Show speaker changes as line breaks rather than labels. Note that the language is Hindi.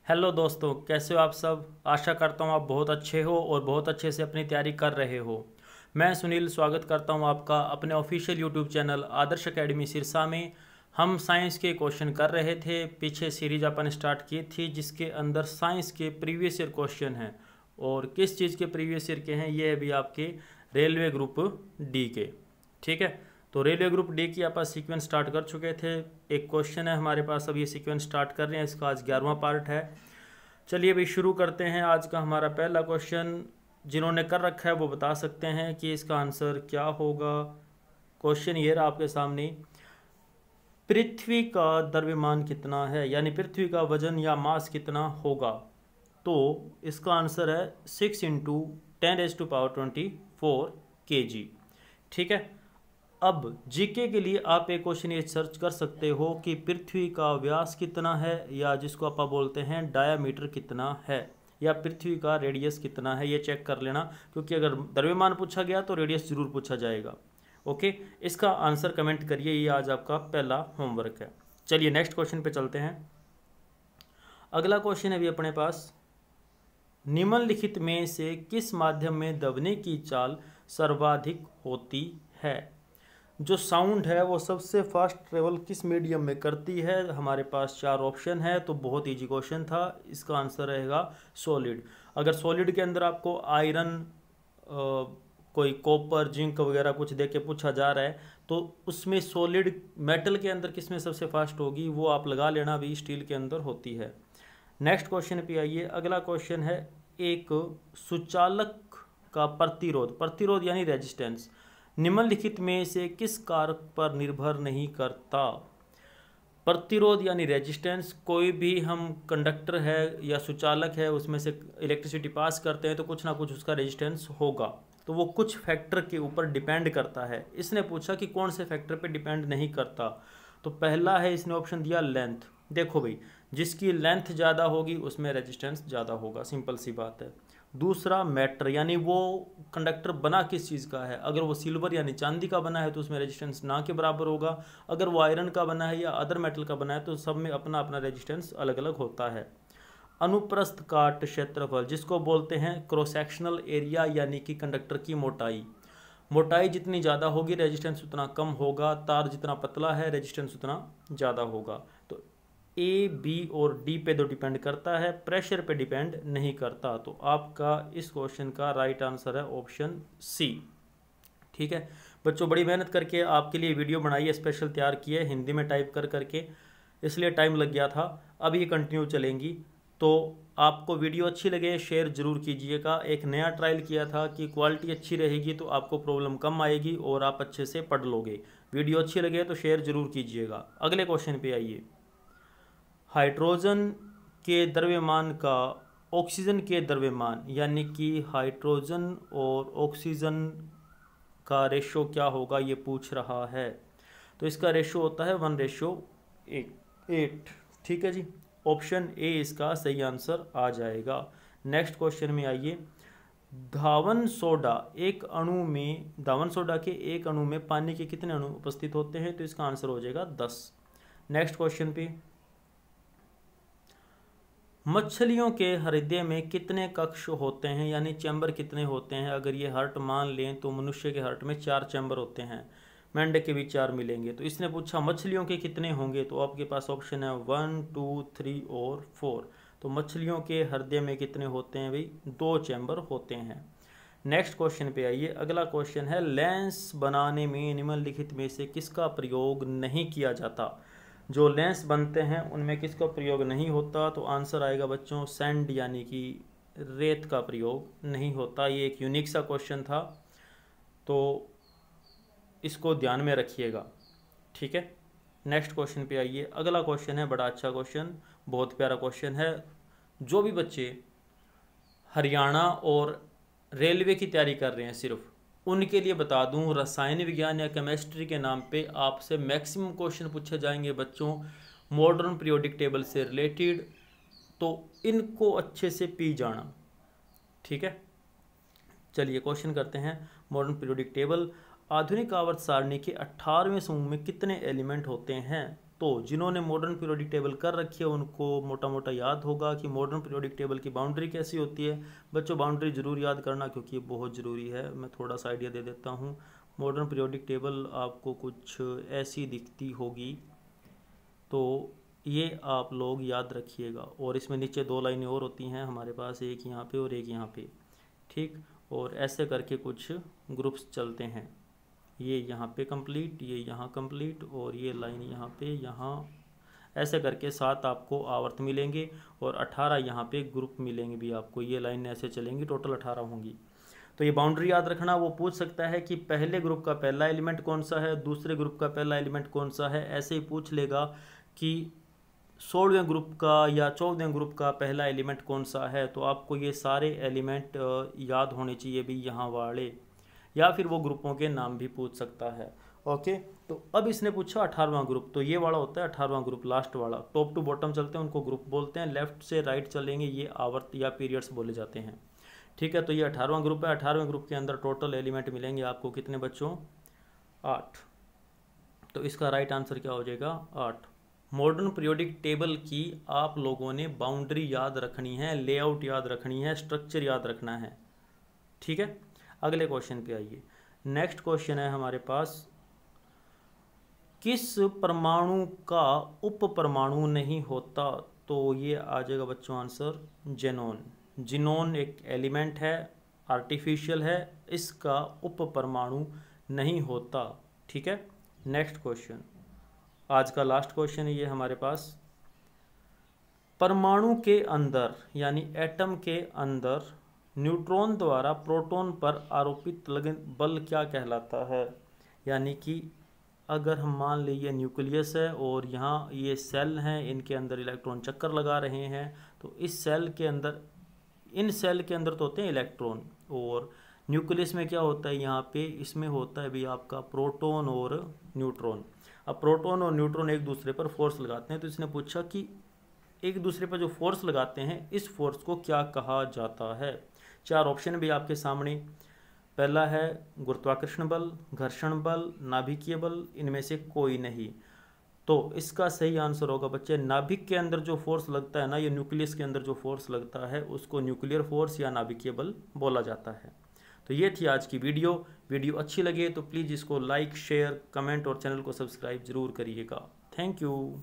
हेलो दोस्तों, कैसे हो आप सब। आशा करता हूँ आप बहुत अच्छे हो और बहुत अच्छे से अपनी तैयारी कर रहे हो। मैं सुनील स्वागत करता हूँ आपका अपने ऑफिशियल यूट्यूब चैनल आदर्श एकेडमी सिरसा में। हम साइंस के क्वेश्चन कर रहे थे। पीछे सीरीज अपन स्टार्ट की थी जिसके अंदर साइंस के प्रीवियस ईयर क्वेश्चन हैं। और किस चीज़ के प्रीवियस ईयर के हैं ये अभी आपके रेलवे ग्रुप डी के। ठीक है, तो रेलवे ग्रुप डी की आप सीक्वेंस स्टार्ट कर चुके थे। एक क्वेश्चन है हमारे पास, अब ये सीक्वेंस स्टार्ट कर रहे हैं। इसका आज 11वां पार्ट है। चलिए अभी शुरू करते हैं। आज का हमारा पहला क्वेश्चन जिन्होंने कर रखा है वो बता सकते हैं कि इसका आंसर क्या होगा। क्वेश्चन ये रहा आपके सामने, पृथ्वी का द्रव्यमान कितना है, यानी पृथ्वी का वजन या मास कितना होगा। तो इसका आंसर है 6 × 10⁻24 kg। ठीक है, अब जीके के लिए आप एक क्वेश्चन ये सर्च कर सकते हो कि पृथ्वी का व्यास कितना है, या जिसको आप बोलते हैं डायामीटर कितना है, या पृथ्वी का रेडियस कितना है, ये चेक कर लेना। क्योंकि अगर द्रव्यमान पूछा गया तो रेडियस जरूर पूछा जाएगा। ओके, इसका आंसर कमेंट करिए। ये आज आपका पहला होमवर्क है। चलिए नेक्स्ट क्वेश्चन पे चलते हैं। अगला क्वेश्चन है अभी अपने पास, निम्नलिखित में से किस माध्यम में दबने की चाल सर्वाधिक होती है। जो साउंड है वो सबसे फास्ट ट्रेवल किस मीडियम में करती है। हमारे पास 4 ऑप्शन है, तो बहुत इजी क्वेश्चन था। इसका आंसर रहेगा सॉलिड। अगर सॉलिड के अंदर आपको आयरन, कोई कॉपर, जिंक वगैरह कुछ दे के पूछा जा रहा है तो उसमें सॉलिड मेटल के अंदर किस में सबसे फास्ट होगी वो आप लगा लेना, भी स्टील के अंदर होती है। नेक्स्ट क्वेश्चन पे आइए। अगला क्वेश्चन है, एक सुचालक का प्रतिरोध यानी रेजिस्टेंस निम्नलिखित में से किस कारक पर निर्भर नहीं करता। प्रतिरोध यानी रेजिस्टेंस, कोई भी हम कंडक्टर है या सुचालक है उसमें से इलेक्ट्रिसिटी पास करते हैं तो कुछ ना कुछ उसका रेजिस्टेंस होगा। तो वो कुछ फैक्टर के ऊपर डिपेंड करता है। इसने पूछा कि कौन से फैक्टर पे डिपेंड नहीं करता। तो पहला है, इसने ऑप्शन दिया लेंथ। देखो भाई, जिसकी लेंथ ज़्यादा होगी उसमें रेजिस्टेंस ज़्यादा होगा, सिंपल सी बात है। दूसरा मैटर, यानी वो कंडक्टर बना किस चीज़ का है। अगर वो सिल्वर यानी चांदी का बना है तो उसमें रेजिस्टेंस ना के बराबर होगा। अगर वो आयरन का बना है या अदर मेटल का बना है तो सब में अपना अपना रेजिस्टेंस अलग अलग होता है। अनुप्रस्थ काट क्षेत्रफल, जिसको बोलते हैं क्रॉस सेक्शनल एरिया, यानी कि कंडक्टर की मोटाई जितनी ज़्यादा होगी रेजिस्टेंस उतना कम होगा। तार जितना पतला है रेजिस्टेंस उतना ज़्यादा होगा। तो ए, बी और डी पे तो डिपेंड करता है, प्रेशर पे डिपेंड नहीं करता। तो आपका इस क्वेश्चन का राइट आंसर है ऑप्शन सी। ठीक है बच्चों, बड़ी मेहनत करके आपके लिए वीडियो बनाई है, स्पेशल तैयार की है हिंदी में टाइप कर करके, इसलिए टाइम लग गया था। अब ये कंटिन्यू चलेंगी। तो आपको वीडियो अच्छी लगे शेयर जरूर कीजिएगा। एक नया ट्रायल किया था कि क्वालिटी अच्छी रहेगी तो आपको प्रॉब्लम कम आएगी और आप अच्छे से पढ़ लोगे। वीडियो अच्छी लगे तो शेयर जरूर कीजिएगा। अगले क्वेश्चन पे आइए। हाइड्रोजन के द्रव्यमान का ऑक्सीजन के द्रव्यमान, यानी कि हाइड्रोजन और ऑक्सीजन का रेशो क्या होगा ये पूछ रहा है। तो इसका रेशो होता है 1:8। ठीक है जी, ऑप्शन ए इसका सही आंसर आ जाएगा। नेक्स्ट क्वेश्चन में आइए। धावन सोडा के एक अणु में पानी के कितने अणु उपस्थित होते हैं। तो इसका आंसर हो जाएगा 10। नेक्स्ट क्वेश्चन पे, मछलियों के हृदय में कितने कक्ष होते हैं, यानी चैम्बर कितने होते हैं। अगर ये हार्ट मान लें तो मनुष्य के हार्ट में 4 चैम्बर होते हैं, मेंढक के भी 4 मिलेंगे। तो इसने पूछा मछलियों के कितने होंगे, तो आपके पास ऑप्शन है 1, 2, 3 और 4। तो मछलियों के हृदय में कितने होते हैं भाई, 2 चैम्बर होते हैं। नेक्स्ट क्वेश्चन पे आइए। अगला क्वेश्चन है, लेंस बनाने में निम्नलिखित में से किसका प्रयोग नहीं किया जाता। जो लेंस बनते हैं उनमें किसका प्रयोग नहीं होता। तो आंसर आएगा बच्चों सैंड, यानी कि रेत का प्रयोग नहीं होता। ये एक यूनिक सा क्वेश्चन था, तो इसको ध्यान में रखिएगा। ठीक है, नेक्स्ट क्वेश्चन पे आइए। अगला क्वेश्चन है बड़ा अच्छा क्वेश्चन, बहुत प्यारा क्वेश्चन है। जो भी बच्चे हरियाणा और रेलवे की तैयारी कर रहे हैं सिर्फ उनके लिए बता दूं, रसायन विज्ञान या केमिस्ट्री के नाम पे आपसे मैक्सिमम क्वेश्चन पूछे जाएंगे बच्चों मॉडर्न पीरियोडिक टेबल से रिलेटेड। तो इनको अच्छे से पी जाना। ठीक है, चलिए क्वेश्चन करते हैं। मॉडर्न पीरियोडिक टेबल, आधुनिक आवर्त सारणी के 18वें समूह में कितने एलिमेंट होते हैं। तो जिन्होंने मॉडर्न पीरियोडिक टेबल कर रखी है उनको मोटा मोटा याद होगा कि मॉडर्न पीरियोडिक टेबल की बाउंड्री कैसी होती है। बच्चों बाउंड्री ज़रूर याद करना क्योंकि ये बहुत ज़रूरी है। मैं थोड़ा सा आइडिया दे देता हूँ। मॉडर्न पीरियोडिक टेबल आपको कुछ ऐसी दिखती होगी, तो ये आप लोग याद रखिएगा। और इसमें नीचे 2 लाइनें और होती हैं हमारे पास, एक यहाँ पे और एक यहाँ पे, ठीक। और ऐसे करके कुछ ग्रुप्स चलते हैं, ये यहाँ पे कंप्लीट, ये यहाँ कंप्लीट, और ये लाइन यहाँ पे, यहाँ ऐसे करके 7 आपको आवर्त मिलेंगे और 18 यहाँ पे ग्रुप मिलेंगे भी आपको। ये लाइन ऐसे चलेंगी, टोटल 18 होंगी। तो ये बाउंड्री याद रखना। वो पूछ सकता है कि पहले ग्रुप का पहला एलिमेंट कौन सा है, दूसरे ग्रुप का पहला एलिमेंट कौन सा है। ऐसे ही पूछ लेगा कि 16वें ग्रुप का या 14वें ग्रुप का पहला एलिमेंट कौन सा है। तो आपको ये सारे एलिमेंट याद होने चाहिए भी यहाँ वाले, या फिर वो ग्रुपों के नाम भी पूछ सकता है। ओके, तो अब इसने पूछा 18वां ग्रुप, तो ये वाला होता है 18वां ग्रुप, लास्ट वाला। टॉप टू बॉटम चलते हैं उनको ग्रुप बोलते हैं, लेफ्ट से राइट चलेंगे ये आवर्त या पीरियड्स बोले जाते हैं, ठीक है। तो ये 18वां ग्रुप है। 18वें ग्रुप के अंदर टोटल एलिमेंट मिलेंगे आपको कितने बच्चों, 8। तो इसका राइट आंसर क्या हो जाएगा, 8। मॉडर्न पीरियोडिक टेबल की आप लोगों ने बाउंड्री याद रखनी है, लेआउट याद रखनी है, स्ट्रक्चर याद रखना है, ठीक है। अगले क्वेश्चन पे आइए। नेक्स्ट क्वेश्चन है हमारे पास, किस परमाणु का उप परमाणु नहीं होता। तो ये आ जाएगा बच्चों आंसर, जेनोन। जिनोन एक एलिमेंट है, आर्टिफिशियल है, इसका उप परमाणु नहीं होता, ठीक है। नेक्स्ट क्वेश्चन, आज का लास्ट क्वेश्चन है ये हमारे पास, परमाणु के अंदर यानी एटम के अंदर न्यूट्रॉन द्वारा प्रोटॉन पर आरोपित बल क्या कहलाता है। यानी कि अगर हम मान लीजिए न्यूक्लियस है और यहाँ ये सेल हैं, इनके अंदर इलेक्ट्रॉन चक्कर लगा रहे हैं, तो इस सेल के अंदर, इन सेल के अंदर तो होते हैं इलेक्ट्रॉन, और न्यूक्लियस में क्या होता है, यहाँ पे इसमें होता है भी आपका प्रोटॉन और न्यूट्रॉन। अब प्रोटॉन और न्यूट्रॉन एक दूसरे पर फोर्स लगाते हैं, तो इसने पूछा कि एक दूसरे पर जो फोर्स लगाते हैं इस फोर्स को क्या कहा जाता है। 4 ऑप्शन भी आपके सामने। पहला है गुरुत्वाकर्षण बल, घर्षण बल, नाभिकीय बल, इनमें से कोई नहीं। तो इसका सही आंसर होगा बच्चे, नाभिक के अंदर जो फोर्स लगता है ना, ये न्यूक्लियस के अंदर जो फोर्स लगता है उसको न्यूक्लियर फोर्स या नाभिकीय बल बोला जाता है। तो ये थी आज की वीडियो अच्छी लगे तो प्लीज़ इसको लाइक, शेयर, कमेंट और चैनल को सब्सक्राइब जरूर करिएगा। Thank you.